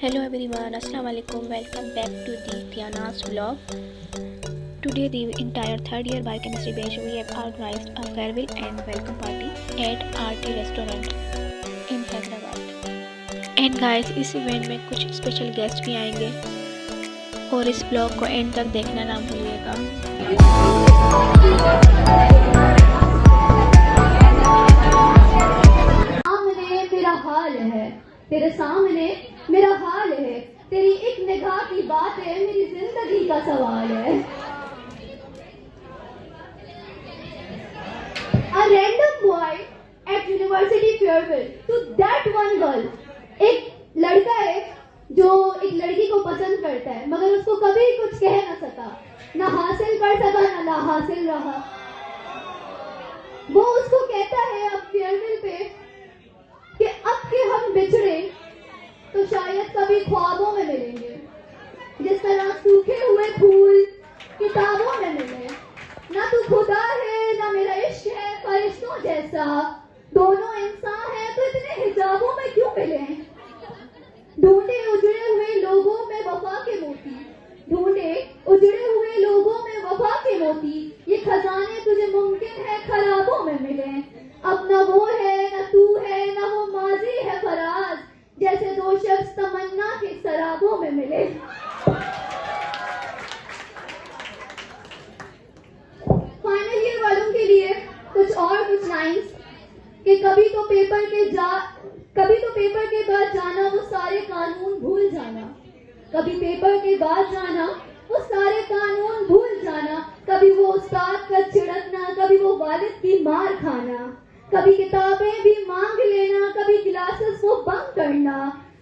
Hello everyone, Assalamu alaikum. Welcome back to the Tiana's vlog. Today the entire third year biochemistry batch we have organized a farewell and welcome party at RT restaurant in Hyderabad. And guys, इस event में कुछ special guest भी आएंगे और इस blog को and तक देखना ना भूलिएगा। तेरा हाल है, तेरे सामने मेरा हाल है, तेरी एक निगाह की बात है, मेरी जिंदगी का सवाल है। A random boy at university farewell to that one girl. एक लड़का है जो एक लड़की को पसंद करता है मगर उसको कभी कुछ कह ना सका, ना हासिल कर सका, ना हासिल रहा। वो उसको कहता है अब फेयरवेल पे कि अब के हम बिछड़े तो शायद कभी ख्वाबों में मिलेंगे, जिस तरह सूखे हुए फूल किताबों में मिले। ना तू खुदा है ना मेरा इश्क है, फरिश्तों जैसा दोनों इंसान हैं, तो इतने हिजाबों में क्यों मिले? ढूंढे उजड़े हुए लोगों में वफा के मोती, ढूंढे उजड़े हुए लोगों में वफा के मोती, ये खजाने तुझे मुमकिन है खराबों में मिले। अब ना वो है ना तू है, ना वो माजी है फराज, जैसे दो शख्स तमन्ना के सराबों में मिले। फाइनल ईयर वालों के लिए कुछ लाइंस कि कभी तो पेपर के बाद जाना वो सारे कानून भूल जाना, कभी पेपर के बाद जाना वो सारे कानून भूल जाना, कभी वो उस्ताद का छिड़कना, कभी वो वालिद की मार खाना, कभी किताबें भी मांग लेना, कभी क्लासेस को बंक करना,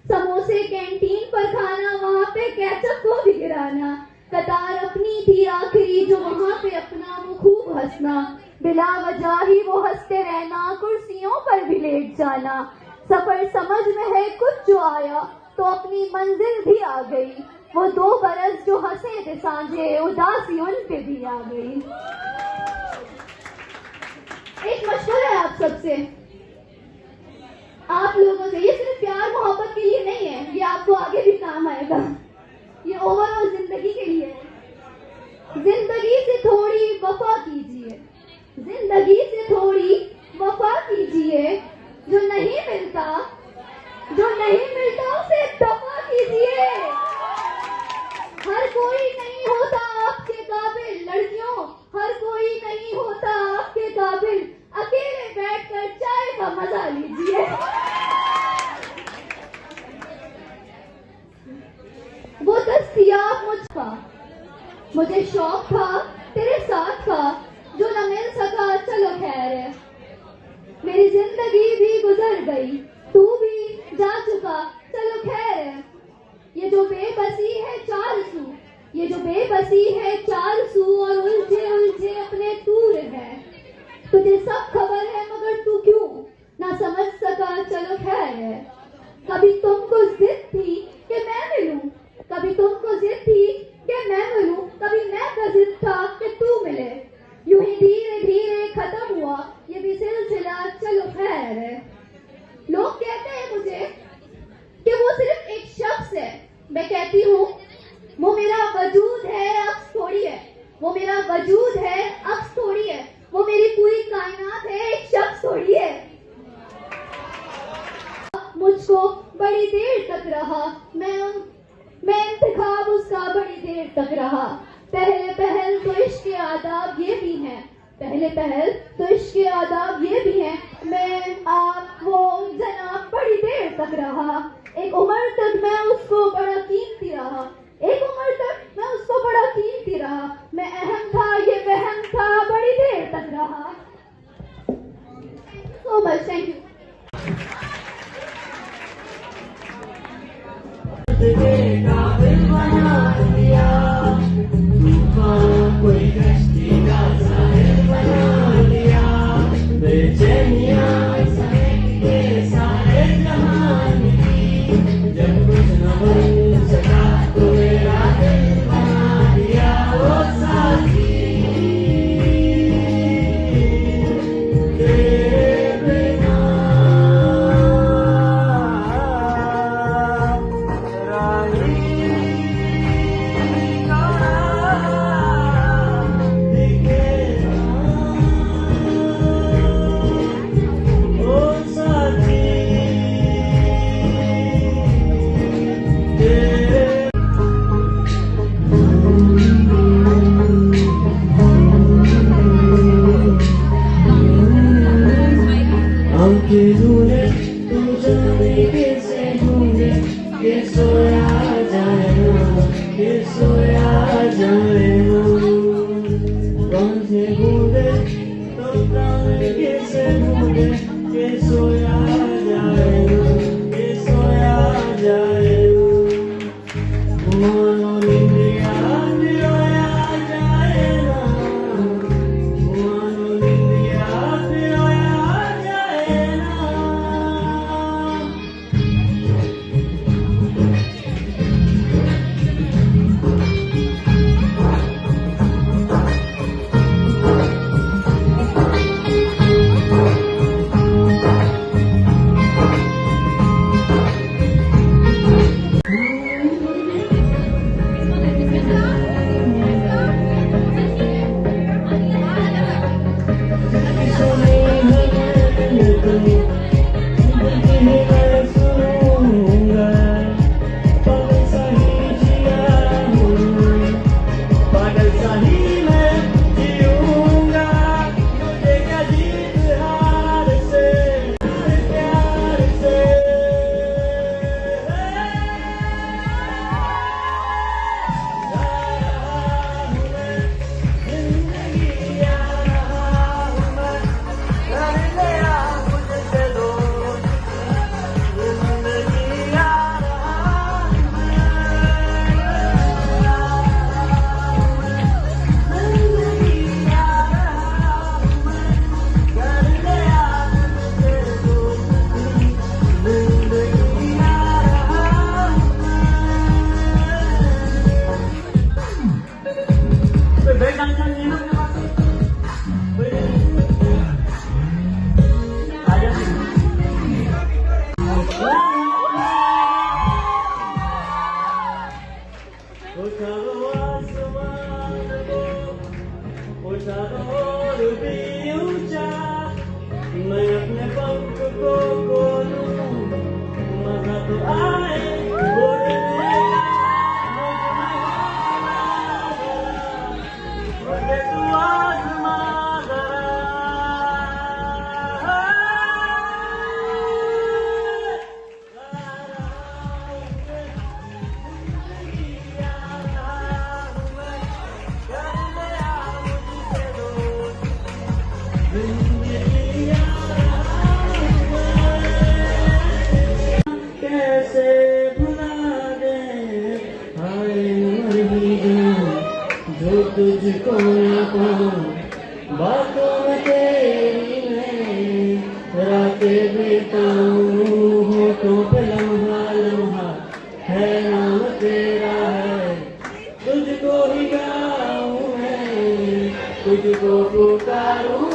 समोसे कैंटीन पर खाना, वहाँ पे केचप को भी गिराना, कतार अपनी थी आखिरी जो वहाँ पे अपना वो खूब हंसना, बिला वजह ही वो हंसते रहना, कुर्सियों पर भी लेट जाना, सफर समझ में है कुछ जो आया तो अपनी मंजिल भी आ गई, वो 2 बरस जो हंसे थे सांझे उदासी उन पे भी आ गई। एक मशवरा है आप सबसे, आप लोगों से, ये सिर्फ प्यार मोहब्बत के लिए नहीं है, ये आपको आगे भी काम आएगा, ये ओवरऑल जिंदगी के लिए है। जिंदगी से थोड़ी वफा कीजिए, जिंदगी से थोड़ी वफा कीजिए, जो नहीं मिलता उसे दफा कीजिए। हर कोई नहीं होता आपके काबिल, लड़कियों हर कोई नहीं होता आपके काबिल, अकेले बैठकर चाय का मजा लीजिए। वो दस्तयाब मुझका, मुझे शौक था तेरे साथ का, जो न मिल सका चलो खैर है, मेरी जिंदगी भी गुजर गई, तू भी जा चुका चलो खैर है। ये जो बेबसी है 4 सू, ये जो बेबसी है 4 सू और उलझे अपने टूर है, तुझे सब खबर है मगर तू क्यों ना समझ सका चलो खैर है। कभी तुमको जिद थी कि मैं मिलूं, कभी तुमको जिद थी कि मैं मिलूं, कभी मैं का जिद था कि तू मिले, यूं ही धीरे धीरे खत्म हुआ ये भी सिलसिला चलो खैर है। लोग कहते हैं मुझे कि वो सिर्फ एक शख्स है, मैं कहती हूँ वो मेरा वजूद है अक्स थोड़ी है, वो मेरा वजूद है अक्स थोड़ी है, वो मेरी पूरी कायनात है एक शख्स थोड़ी है। मुझको बड़ी देर तक रहा, मैं इंतखाब उसका बड़ी देर तक रहा, पहले पहल तो इश्क के आदाब ये भी हैं, पहले पहल तो इश्क के आदाब ये भी हैं, मैं आप वो जनाब बड़ी देर तक रहा, एक उम्र तक मैं उसको बड़ा कीमती रहा, एक उम्र तक मैं उसको बड़ा कीमती रहा, मैं अहम था ये वहम था बड़ी देर तक रहा। So much, thank you. कि सोया जाए ना, कि सोया जाए ना। कौन से बूंदे तो प्राण कैसे ढूंढे कि सोया जाए ना, कि सोया जाए ना। मानो निंदिया पिरोया जाए ना, मानो निंदिया पिरोया जाए ना। मैं अपने पंख को खोलूं, मजा तो आए बोलने का, तू आज़मा जरा। कैसे भुला दे हाय मर जाऊं जो तुझको न पाऊं, बातों में तेरी मैं रातें बिताऊं। होठों पे लम्हा लम्हा है नाम तेरा है, तुझको ही गाऊं मैं, तुझको पुकारूं।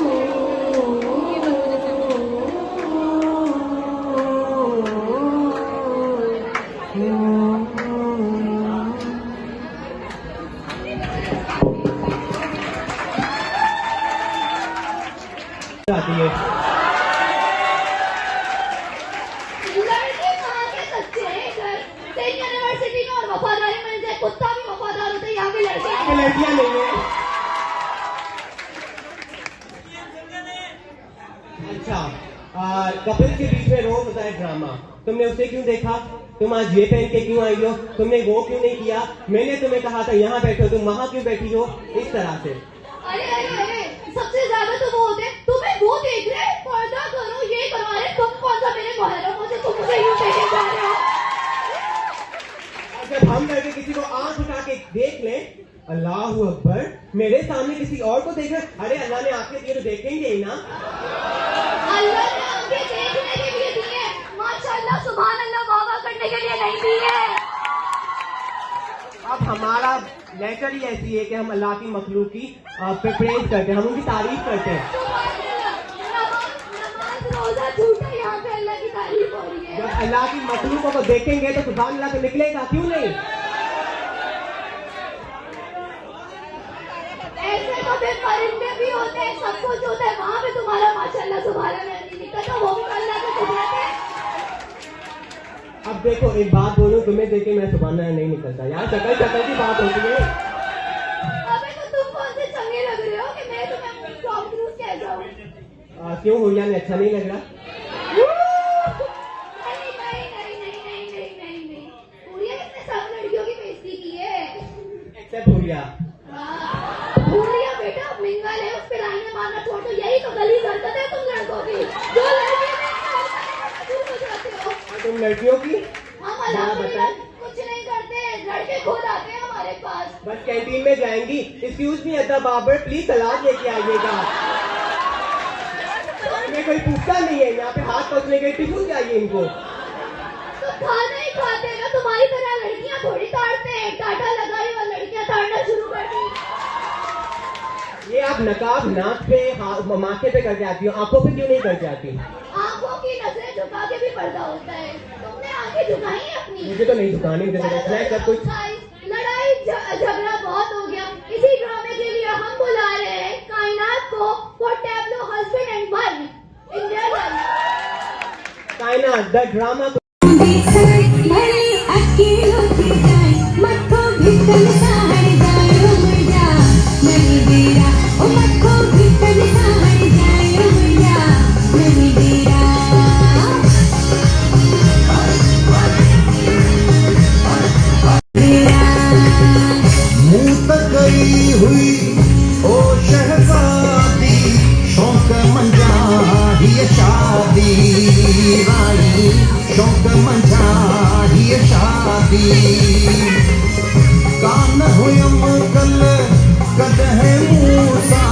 आती है लड़के कहाँ के सच्चे हैं इधर? तेरी यूनिवर्सिटी में और वफादारी मिल जाए, कुत्ता भी वफादार होता है, यहाँ के लड़के हैं। लड़कियां नहीं है। अच्छा, कपिल के बीच में रोज होता है ड्रामा, तुमने उसे क्यों देखा? तुम आज ये पहन के क्यों आई हो? तुमने वो क्यों नहीं किया? मैंने तुम्हें कहा था यहाँ बैठो, तुम वहां क्यों बैठी हो? इस तरह से। अरे अरे अरे, सबसे ज्यादा तो वो होते हैं, तुम्हें वो देख रहे हैं, पर्दा करो, ये करवा रहे, तुम कौन सा मेरे बहन हो मुझे, तुम मुझे यूं देखे जा रहे हो। जब हम करके किसी को आंख उठा के देख लें, अल्लाह अकबर, मेरे सामने किसी और को देख रहे, अरे अल्लाह ने आंखें दिए तो देखेंगे ही ना। अल्लाह ने आंखें देखने के लिए दी है, माशाअल्लाह सुभान अल्लाह, वाह वाह करने के लिए नहीं दी है। अब हमारा नेचर ही ऐसी है कि हम अल्लाह की मखलूक की प्रेज करते हैं, हम उनकी तारीफ करते हैं। नमाज रोजा झूठा, यहाँ पे अल्लाह की तारीफ हो रही है। जब अल्लाह की मखलूकों को देखेंगे तो सुभान अल्लाह तो निकलेगा, क्यों नहीं? ऐसे तो फिर परिंदे भी होते हैं, सब कुछ होता है, वहाँ पे तुम्हारा माशाअल्लाह सुभान अल्लाह नहीं निकलता, वो भी अल्लाह का कुदरत है। अब देखो एक बात बोलूं, तुम्हें देख के मैं सुभान अल्लाह नहीं निकलता यार, शक्ल शक्ल की बात होती है। अबे तो तुम कौन से चंगे लग रहे हो कि मैं तुम्हें टॉम क्रूज कह जाऊं? क्यों हो यार, अच्छा नहीं लग रहा? नहीं नहीं नहीं नहीं नहीं नहीं नहीं नहीं, सब भूलिया। भूलिया बेटा मिंगल है, उस पे लाइनें मारना छोड़ दो। यही तो गली हरकत है तुम लड़कों की, जो लड़के नहीं करते हो। और तुम लड़कियों की हम अल्हम्दुलिल्लाह कुछ नहीं करते, लड़के खुद आते हैं हमारे पास। बस कैंटीन में जाएंगी, एक्सक्यूज मी अद्दा बाबर प्लीज सलाद लेके आइएगा। में कोई पूछता नहीं है, यहाँ पे हाथ पहुँचने के टिफिन चाहिए इनको। तो खाना ही खाते हैं ना, तुम्हारी तरह लड़कियां थोड़ी ताड़ते हैं। टाटा लगाई और लड़कियां ताड़ना शुरू कर दी। ये आप नकाब नाक पे माथे पे कर जाती हो, आंखों पे क्यों नहीं कर जाती? आंखों की नजरें झुका के भी पर्दा होता है, तुमने आंखें झुकाई है अपनी? मुझे तो नहीं झुकानी, मुझे तो देखना है सब कुछ। लड़ाई झगड़ा बहुत हो गया, इसी ड्रामे के लिए हम बुला रहे हैं कायनात को for tableau husband and wife in real life. कायनात द ड्रामा। हुई ओ शहजादी शौक मंजा ही शादी रानी शौक मंजा ही शादी कान हुयम कल कदह मूसा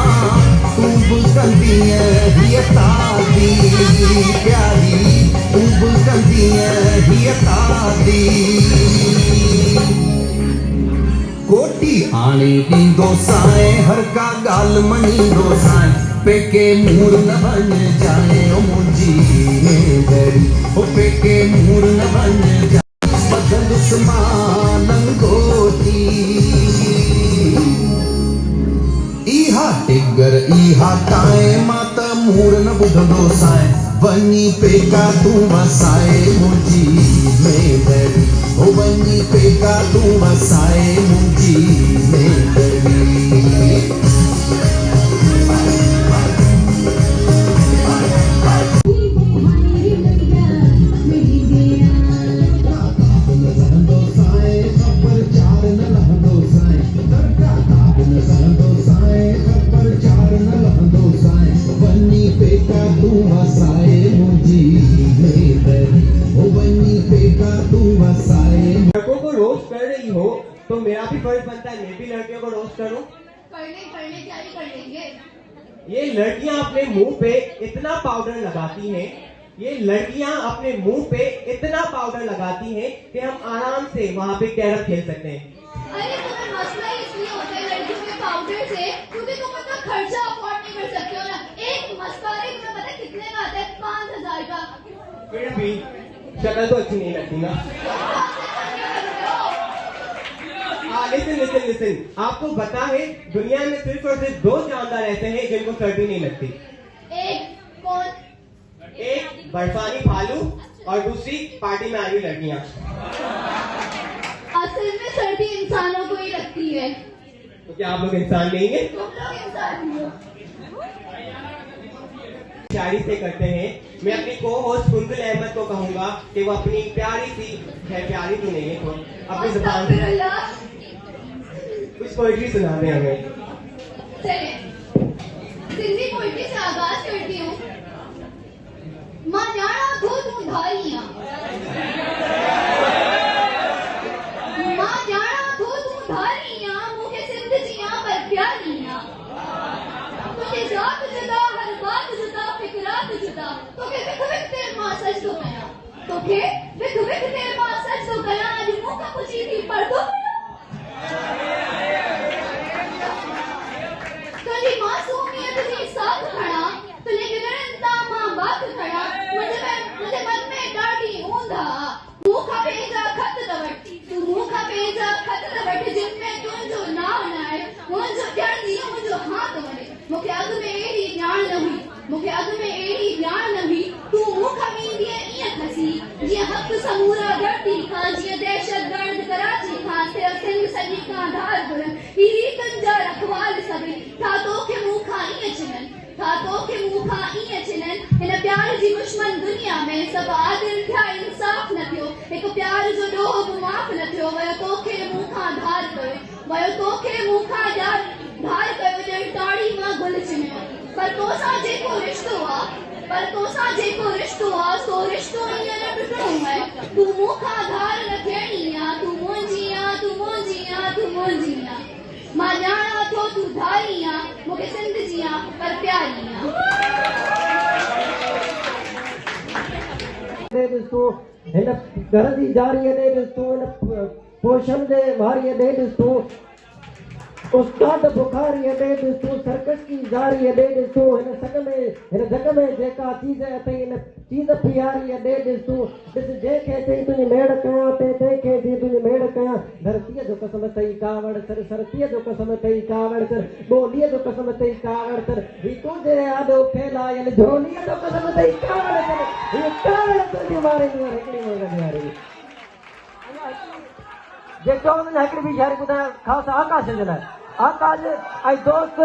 तूब कंदी ही तादी प्यारी तूब कंदी ही तादी कोटी आने दींदो साए हर का गाल मनींदो साए पेके मूर न बन जाए ओ मुंजी में गरी ओ पेके मूर न बन जाए बदल उस्मान गोटी इहा टिगर इहा काए माता मूर न बुधंदो साए वनी पेका तू वसाए मुंजी में गरी ओ वनी पेका तू वसाए मुंजी में गरी लड़कों को रोस्ट कर रही हो तो मेरा भी फर्ज बनता है मैं भी लड़कियों को रोस्ट करूं। करने क्या ही कर लेंगे। ये लड़कियां अपने मुंह पे इतना पाउडर लगाती हैं, ये लड़कियां अपने मुंह पे इतना पाउडर लगाती हैं कि हम आराम से वहाँ पे कैरम खेल सकते हैं। अरे तुम्हें मसला इसलिए होता है लड़कियों के पाउडर से क्योंकि तुम इतना खर्चा अफोर्ड नहीं कर सकते हो ना। एक मस्कारा तुम्हें पता है कितने का आता है? 5,000 का। फिर भी शक्ल तो अच्छी नहीं लगती ना। लिसन लिसन लिसन, आपको पता है दुनिया में सिर्फ और सिर्फ 2 जानदार ऐसे हैं जिनको सर्दी नहीं लगती। एक कौन? एक बर्फानी भालू और दूसरी पार्टी में आई हुई लड़कियां। असल में सर्दी इंसानों को ही लगती है। तो क्या आप लोग इंसान नहीं हैं? तुम लोग इंसान ही हो। शायरी से करते हैं। मैं अपनी को होस्ट कुंदुल अहमद को कहूंगा कि वो अपनी प्यारी सी है, प्यारी तो नहीं है, तो अपनी जुबान अस्तगफिरुल्लाह। कुछ पोइट्री सुना दें हमें। चलिए सिंधी पोइट्री से आगाज करती हूँ। मां जाना खो तू धारियां, मां जाना खो तू धारियां, मुझे सिंध जियां पर प्यारियां। तुझे जात जुदा हर बात जुदा फिक्रात जुदा, तो के विख विख तेरे मां सच तो कया, तो के विख विख तेरे मां सच तो कया। आज मुंह का पुछी थी पर तो तुझी मासूमियत जी साथ खड़ा, तुझे गिरंता मां बात खड़ा। मुझे मन में डाढ़ी ऊंधा, मुंह का भेजा खत दवट, तू मुंह का भेजा खत दवट, जिनमें तुझो नाव न आहे, मुझो ॼण दी मुझो हाथ वड़े। मुखे अग में एड़ी ॼाण न हुई, मुखे अग में एड़ी ॼाण न हुई, तू मुंह खमींदी ईअं खसी जीअं हक़ समूरा धरती खां, जीअं दहशत गर्द कराची खां थियल सिंध सॼी खां धार घुर। ही रीतनि जा रखवाल सभई था तोखे मुंह खां ईअं चिननि, था तोखे मुंह खां ईअं चिननि। हिन प्यार जी दुश्मन दुनिया में सभु आदिल थिया, इंसाफ़ न थियो, हिकु प्यार जो ॾोह बि माफ़ न थियो। वयो तोखे मुंह खां धार कयो, वयो तो पर तो साजे को रिश्तो आ सो रिश्तो ईअं न टुटणो है तू मूंखां धार न थियणी आ तू मुंहिंजी आ मां ॼाणां थो तू धारी आ मूंखे सिंध जी आ पर प्यारी आ तूं हिन घर जी जारीअ ॾे तूं हिन पोषण जे वारीअ ॾे तूं उस्ताद बुखारीअ ॾे तूं सर्कस की जारीअ ॾे तूं हिन जग में जेका चीज़ अथई हिन चीज़ प्यारीअ ॾे तूं ॾिस जंहिंखे चई तुंहिंजी मेड़ कयां तंहिंखे चई तुंहिंजी मेड़ कयां धरतीअ जो कसम अथई कावड़ सर सरतीअ जो कसम अथई कावड़ सर ॿोलीअ जो कसम अथई कावड़ सर ही तुंहिंजे आॾो फैलायल झोलीअ जो कसम अथई कावड़ सर हीअ कावड़ तुंहिंजी मारींदी हिकिड़ी मुर्ग ॾियारी जेको हिकिड़ी ॿी शाइरी ॿुधायां ख़ासि आकाश जे लाइ आकाश ऐं दोस्त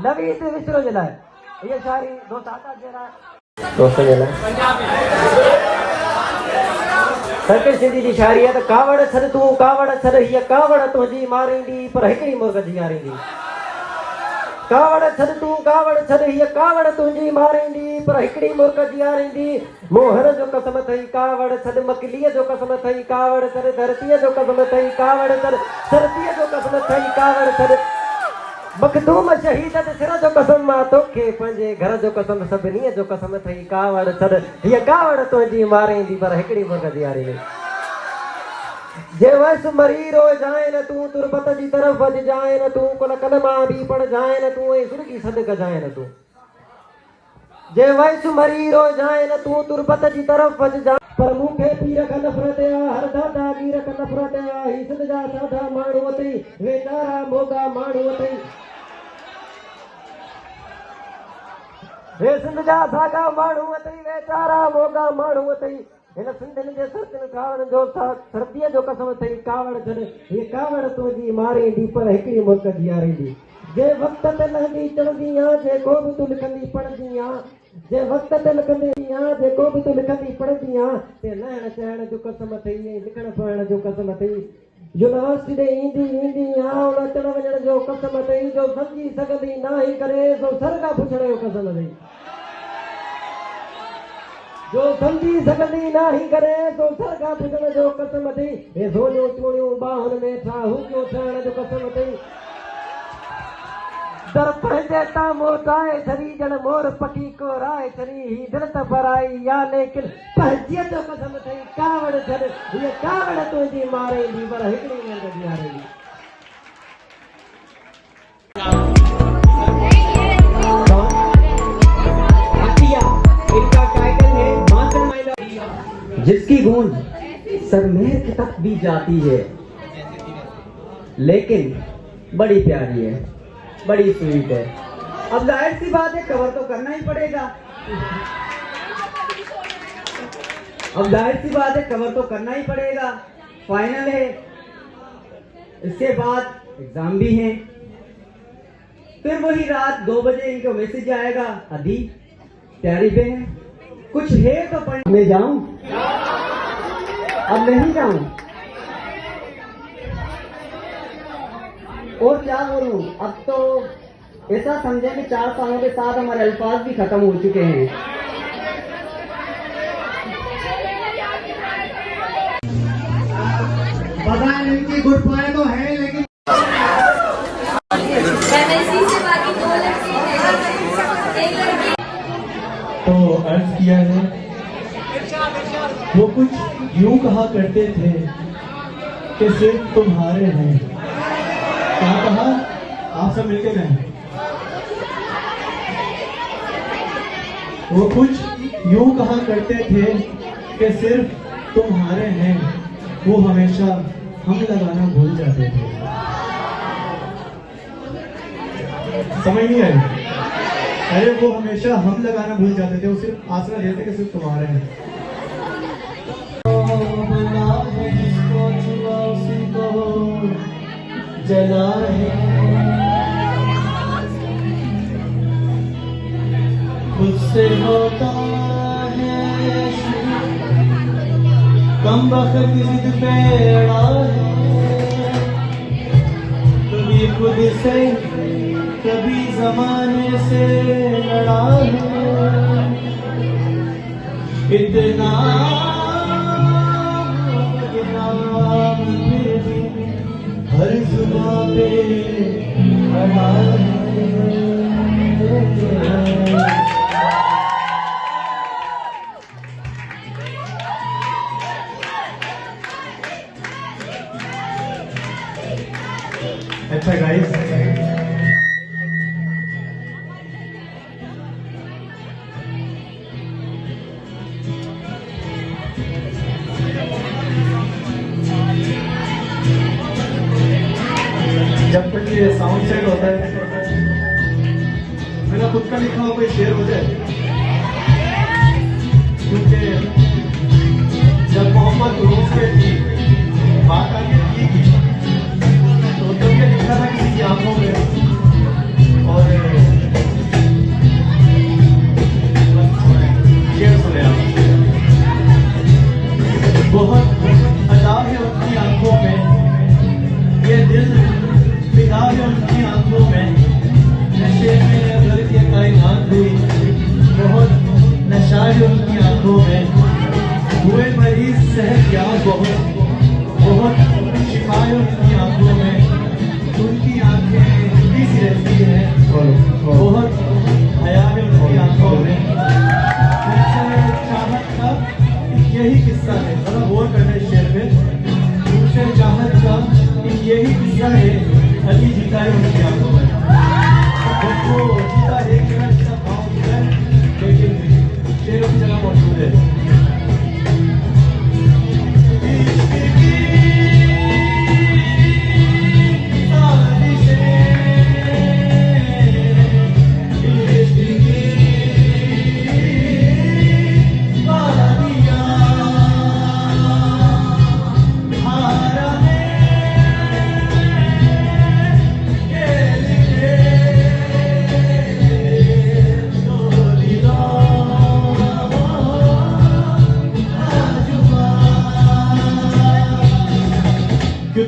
नवीद विसरो जे लाइ हीअ शाइरी दोस्त आकाश जे लाइ दोस्त जे लाइ सर्कस सिंधी जी शाइरी आहे त कावड़ छॾ तूं कावड़ छॾ हीअ कावड़ तुंहिंजी मारींदी पर हिकिड़ी मुर्ग जी यारींदी कावड़ छॾ तूं कावड़ छॾ हीअ कावड़ तुंहिंजी मारींदी पर हिकिड़ी मुर्ग जी यारींदी मोहर जो कसम अथई कावड़ छॾ मकलीअ जो कसम अथई कावड़ छॾ धरतीअ जो कसम अथई कावड़ छॾ धरतीअ जो कसम अथई कावड़ छॾ मखदूम शहीद जे सिर जो कसम मां तोखे पंहिंजे घर जो कसम सभिनीअ जो कसम अथई कावड़ छॾ हीअ कावड़ तुंहिंजी मारींदी पर हिकिड़ी मुर्ग जी यारींदी जे वस मरी रो जाए न तू तुरबत जी तरफ अज जाए न तू कुल कलमा भी पढ़ जाए न तू सुर्गी सदक जाए न तू जे वस मरी रो जाए न तू तुरबत जी तरफ अज जाए पर मूंखे पीर खां नफ़रत आ हर दादा पीर खां नफ़रत आ ही सिंध जा साधा माण्हू अथई वेचारा मोगा माण्हू अथई हे सिंध जा साधा माण्हू अथई वेचारा मोगा माण्हू अथई हिन सिंधियुनि जे सरकनि कावड़ जो सर्दीअ जो कसम अथई कावड़ छॾ हीअ कावड़ तुंहिंजी मारींदी पर हिकिड़ी मुल्क जी यारींदी जे वक़्त ते लहंदी चढ़ंदी आ जेको बि तूं लिखंदी पढ़ंदी आ जे वक़्त ते लिखंदी आ जेको बि तूं लिखंदी पढ़ंदी आ ते लहण चहण जो कसम अथई ऐं लिखण पढ़ण जो कसम अथई यूनिवर्सिटी ॾे ईंदी आ उन अचण वञण जो कसम अथई जो सम्झी सघंदी नाही करे सो सरगा पुछण जो कसम अथई जो समझी सकंदी नाही करे तो सरगा पुछण जो कसम अथई हे सोनियूं चूड़ियूं बाहुनि में छा हुकियो थियण जो कसम अथई दर पंहिंजे तां मोटाए छॾी ॼण मोर पखी को राए छॾी ही दिलि त भराई या लेकिन पंहिंजीअ जो कसम अथई कावड़ छॾ हीअ कावड़ तुंहिंजी मारींदी पर हिकिड़ी मुर्ग जी यारींदी जिसकी गूंज सरमेर तक भी जाती है लेकिन बड़ी प्यारी है बड़ी स्वीट है अब जाहिर सी बात है कवर तो करना ही पड़ेगा कवर तो करना ही पड़ेगा फाइनल है इसके बाद एग्जाम भी है फिर वही रात 2 बजे इनको मैसेज आएगा अभी तैयारी पे है कुछ है तो पढ़ मैं जाऊं अब नहीं जाऊं और क्या बोलूं अब तो ऐसा समझे कि 4 सालों के साथ हमारे अल्फाज भी खत्म हो चुके हैं पता है इनकी गुड पॉइंट तो है लेकिन तो अर्ज किया है वो कुछ यूं कहा करते थे कि सिर्फ तुम्हारे हैं क्या कहा आप सब मिलके गए वो कुछ यूं कहा करते थे कि सिर्फ तुम्हारे हैं वो हमेशा हम लगाना भूल जाते थे समझ नहीं आई अरे वो हमेशा हम लगाना भूल जाते थे वो सिर्फ आसरा देते कि सिर्फ तुम्हारे हैं जिसको छुआ उसी को जला है खुद से होता है कम वक्त जिद पे अड़ा है कभी खुद से कभी जमाने से लड़ा है इतना बदनाम फिर भी हर जुबां पे खड़ा है। अच्छा गाइस, जब तक ये साउंड सेट होता है मेरा खुद का लिखा हुआ कोई शेर हो जाए, क्योंकि जब मोहम्मद रोज के थी बात आगे की तो तब ये लिखा था किसी की आंखों में, और शेर सुने आप। बहुत अदा है उनकी आंखों में, ये दिल फिदा है उनकी आंखों में, नशे में भर के कायनात हुई, बहुत नशा है उनकी आंखों में, हुए मरीज सेहत याद बहुत शिफा है उनकी आंखों में, उनकी आंखें खुली सी रहती है, बहुत हया है उनकी आंखों में। चाहत का यही किस्सा है, थोड़ा गौर करने शेर पे, उनसे चाहत का यही किस्सा है, अली जीता है उनकी आंखों में, वो जीता एक जगह जिसका भाव होता है, लेकिन शेरों की जगह मौजूद है।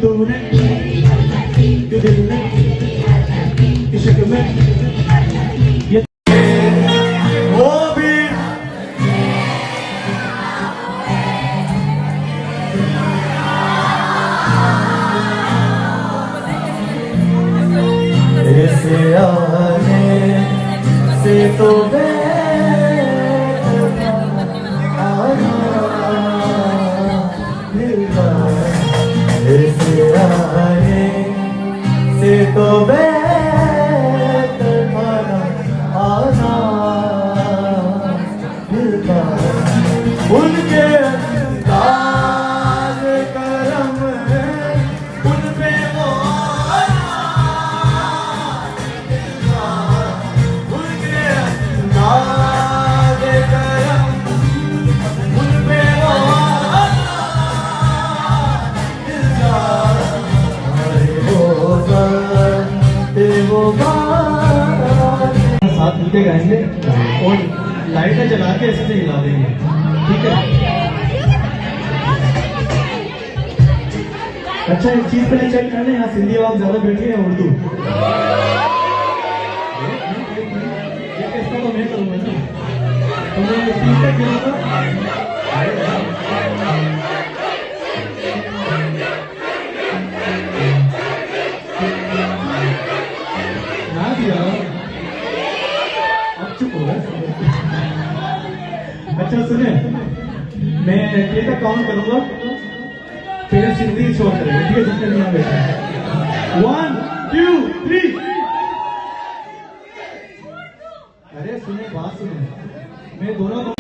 तूने क्यों दिल ने इश्क में ये वो भी ऐसे आने से तो से तो आना मिलता उनके अंदाज़ करम उन पे वो उनके अंदाज़ करम उन पे वो साथ मिलके गाएंगे और लाइटें जला के ऐसे से हिला देंगे, ठीक है? अच्छा, एक चीज पहले चेक कर लें, यहाँ सिंधी आवाज ज्यादा बैठी है उर्दू? इसका तो मैं करूँगा ना, तो मैं ठीक है ना दिया, अब चुप हो गए। अच्छा सुने, मैं ये तक काउंट करूंगा, फिर सिंधी शो करेंगे, ठीक है? जितने भी यहाँ बैठे हैं, 1 2 3। अरे सुने, बात सुने, मैं दोनों को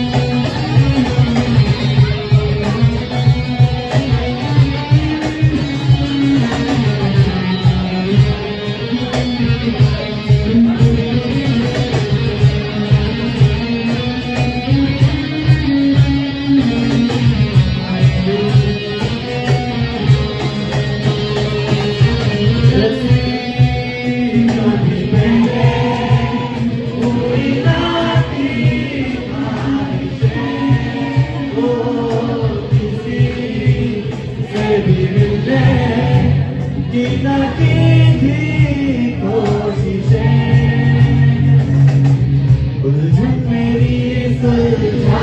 मेरी सुलझा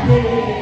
दे।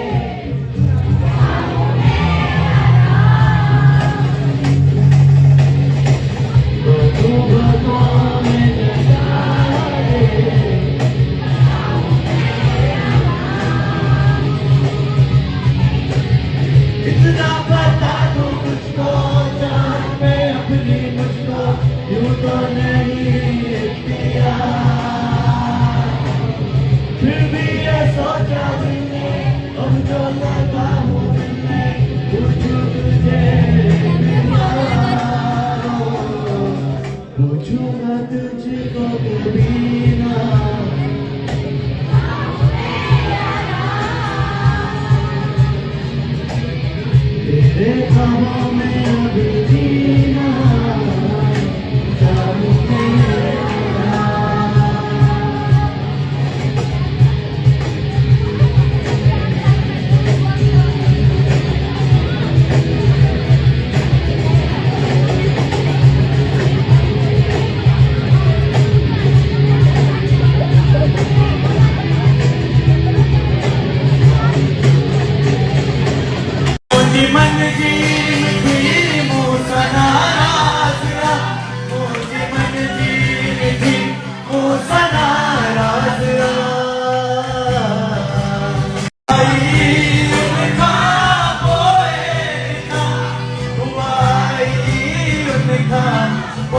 उनका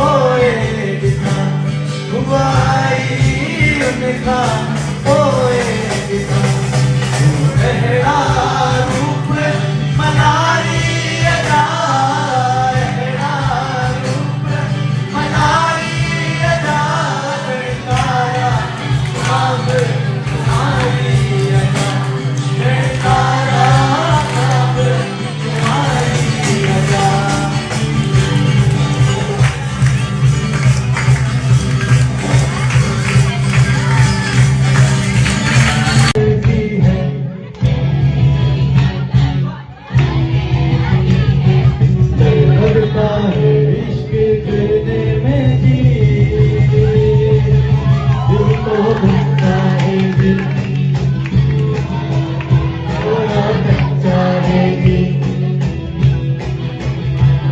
ओए दिखा हुआई उनका ओए दिखा एहरा रूप मनारी अदा एहरा रूप मनारी अदा करतारा अब तुम्हारी अदा करतारा अब तुम्हारी अदा लगता है इश्क करने में जी दिल तो बनता है दिल थोड़ा कच्चा है दिल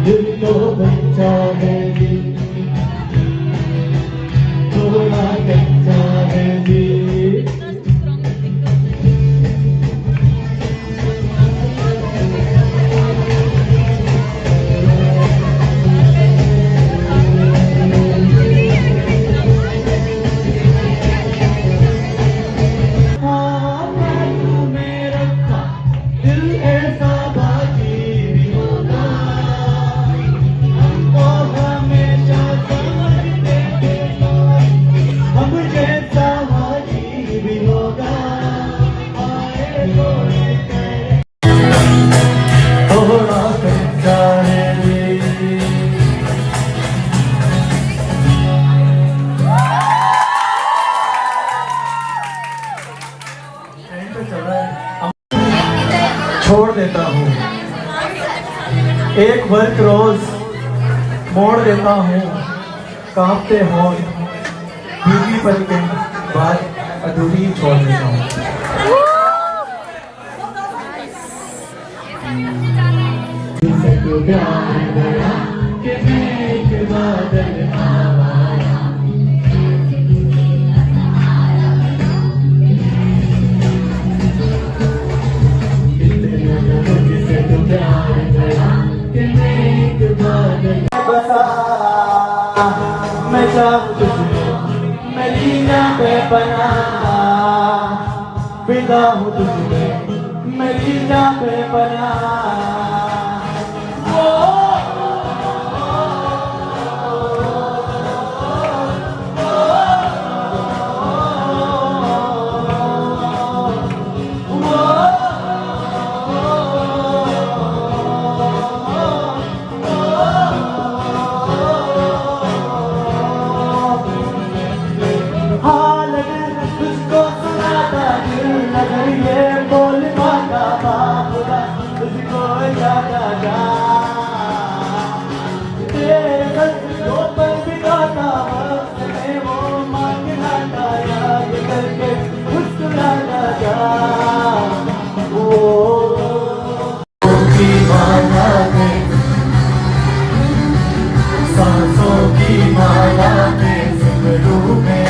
दिल तो बच्चा है दिल थोड़ा कच्चा है दिल छोड़ देता हूँ एक वर्क रोज मोड़ देता हूँ कांपते हों भीगी पल के बाद अधूरी छोड़ देता हूँ मैं चाहूँ तुझे मेरी जान पे बना विदा हूँ तुझे मेरी जान पे बना सांसों की माला में सिमरू में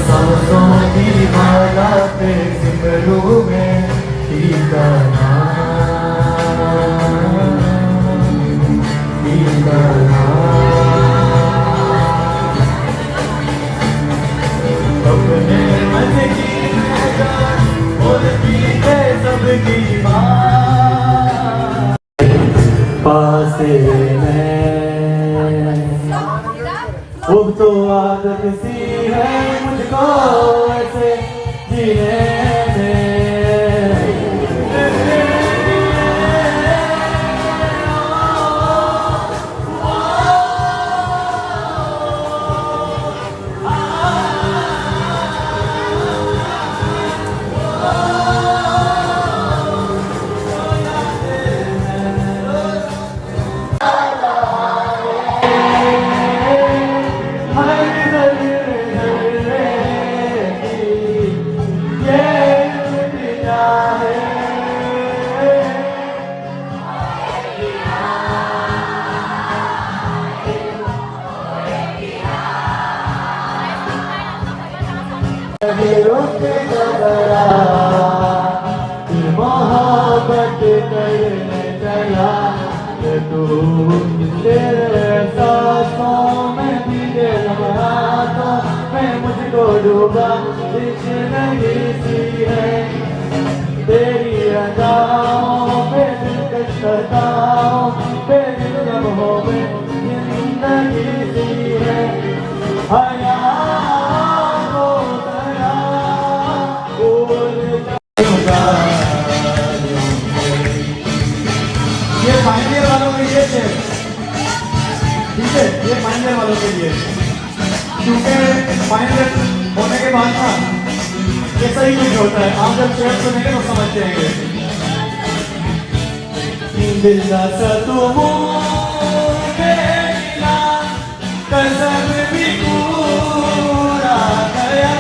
सांसों की माला पे सिमरू में टीका अपने मन की बोलती है सबकी बात पास में अब तो आदत सी है मुझको ऐसे जीने में Yeah. मालूमा नहीं सी है तेरी अदाओं पे दिलकश सताओं पे लम्हों में जिंदगी सी है हया हो गया भूल जाऊंगा। ये फाइनल ईयर वालों के लिए है, ठीक है, ये फाइनल ईयर वालों के लिए, क्योंकि फाइनल होने के बाद ना ये सही कुछ होता है, आप जब शेयर सुनेंगे तो समझ जाएंगे। दिल सा तुम कसम भी पूरा गया,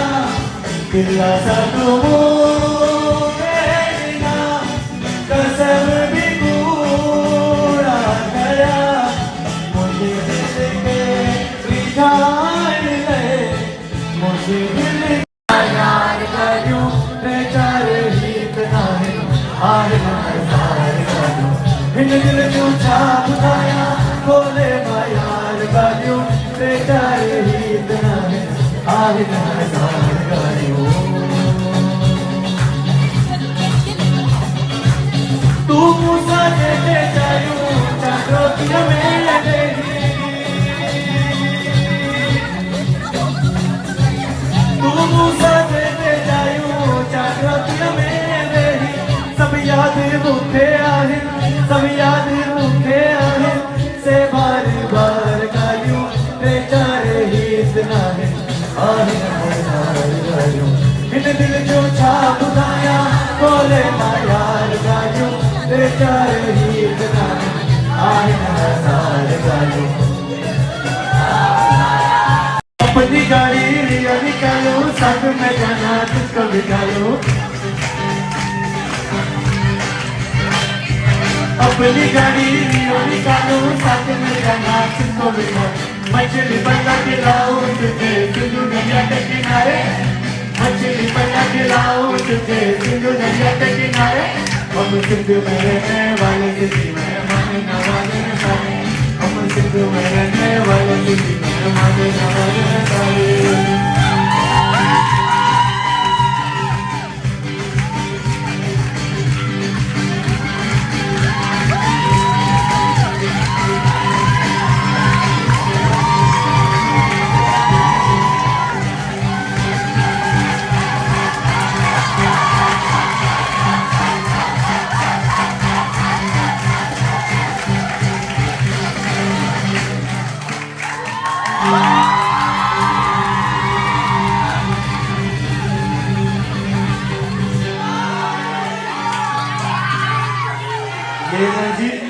दिल सा तुम कसम भी पूरा गया, मुझे दिल के रिझान ले, मुझे दिल यार करूं बेचारे ही इतना है आए हजार करूं इन दिल को छाप उठाया बोले यार करूं बेचारे ही इतना है आए हजार करूं। तू मुझसे देते जायूं चारों की मेरे तू मुझसे देते जायूं चारों की मेरे सब याद मुझे आहे सब याद मुझे आहे से बार बार गायूं बेचारे ही इतना है आहे हजार गायूं इन दिल जो छाप उठाया बोले यार गायूं बेचारे ही इतना है आहे हजार गायूं। अपनी गाड़ी लिया निकालो साथ में जाना तुझको बिठालो, अपनी गाड़ी लिया निकालो साथ में जाना तुझको बिठालो, मछली बना के लाओ तुझे सिंधु नदिया के किनारे, मछली बना के लाओ तुझे सिंधु नदिया के किनारे, हम सिंधु में रहने वाले किसी मेहमान नवाजे सारे, हम सिंधु में रहने वाले किसी मेहमान नवाजे सारे।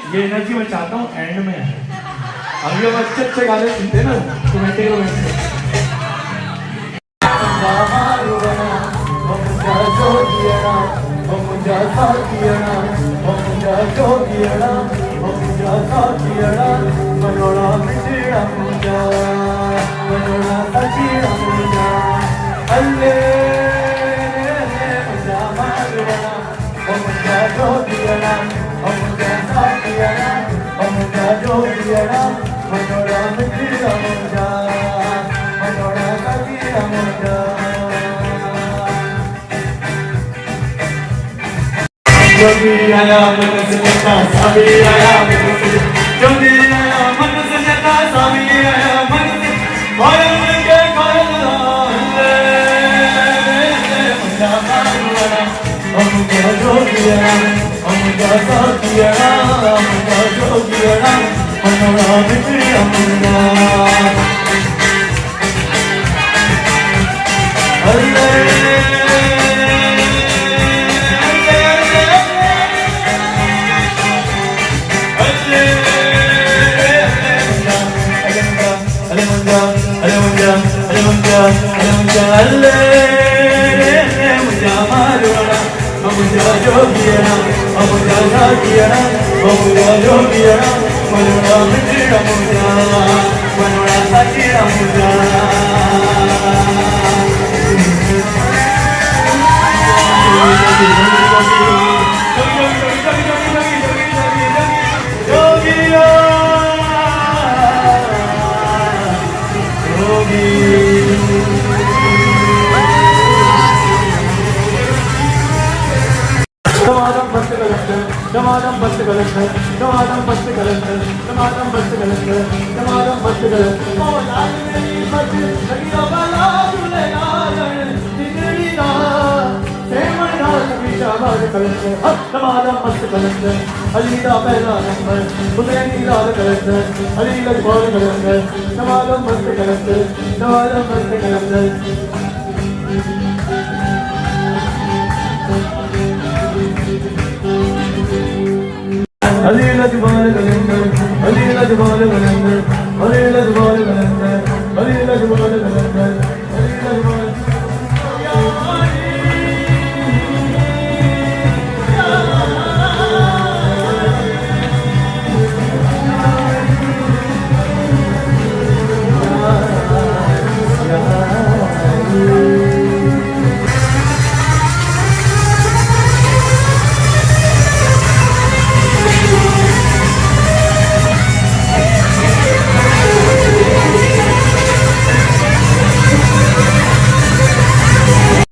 ये एनर्जी मैं चाहता हूँ एंड में है, अभी हम अच्छे अच्छे गाने सुनते ना तो मैं तेरे में जोगी आया मन से जता सभी आया जोगी आया मन से जता सभी आया मन से कोयल के कोयल मुझा मारुआ हम का जोगी आया हम का साथी आया हम का जोगी आया मनोरा मिट्टी अमुना कलंदर दमादम मस्त कलंदर दमादम मस्त कलंदर दमादम मस्त कलंदर ओ लाल मेरी मत लगियो बाला झूले लाल तिगड़ी दा सेवन दा कभी शाबाद कलंदर दमादम मस्त कलंदर अली दा पहला नंबर हुसैनी लाल कलंदर अली लजपाल कलंदर दमादम मस्त कलंदर दमादम मस्त कलंदर अली लजपाल कलंदर अली लजपाल कलंदर अली लजपाल कलंदर अली लजपाल कलंदर अली लजपाल